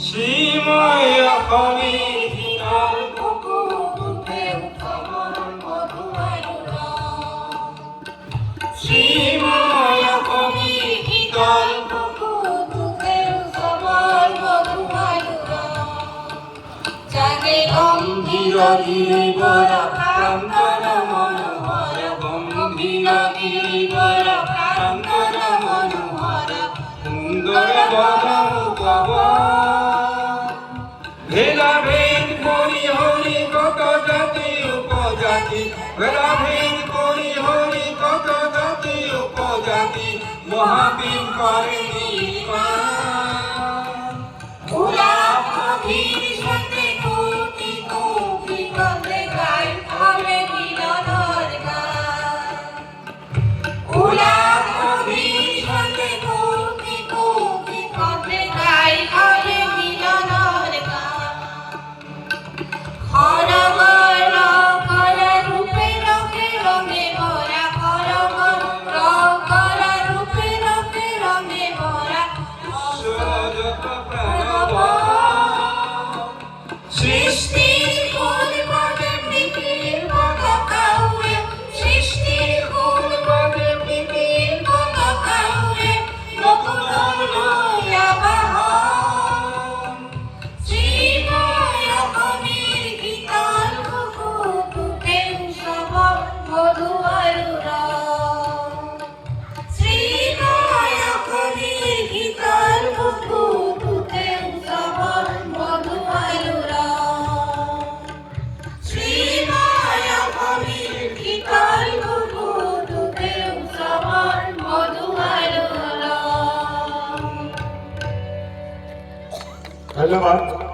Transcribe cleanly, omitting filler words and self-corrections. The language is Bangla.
শ্রীময় কবি হিনাল বুকুতে উৎসবর মধুআয়ুরা শ্রীময় কবি হিনাল বুকুতে উৎসবর মধুআয়ুরা জাগে গম্ভীর গিরিবর প্রান্তর মনোহর গম্ভীর গিরিবর প্রান্তর মনোহর সুন্দর বন ভেদাভেদ করি হরি কত জাতি উপজাতি ভেদাভেদ করি হরি কত জাতি উপজাতি মহাবীর করে সাথে কোটি কোটি কবে গাই হবে মিলনের গান গোলাপ কবির সাথে কোটি কোটি কবে গাই হবে মিলনের গান খরগর কলা রূপে রঙে রঙে ভরা খরগর কলা রূপে রঙে রঙে ভরা যত প্রাণব সৃষ্টির ফুল বাগে পৃথিবীর পতাকা উড়ে সৃষ্টির ফুল বাগে পৃথিবীর পতাকা উড়ে নতুন আবাহন শ্রীময় কবির গীতাল বুকুতে উৎসবর মধুআয়ুরা শ্রীময় কবির গীতাল বুকুতে উৎসবর মধুআয়ুরা শ্রীময় কবির গীতাল বুকুতে উৎসবর মধুআয়ুরা। ধন্যবাদ।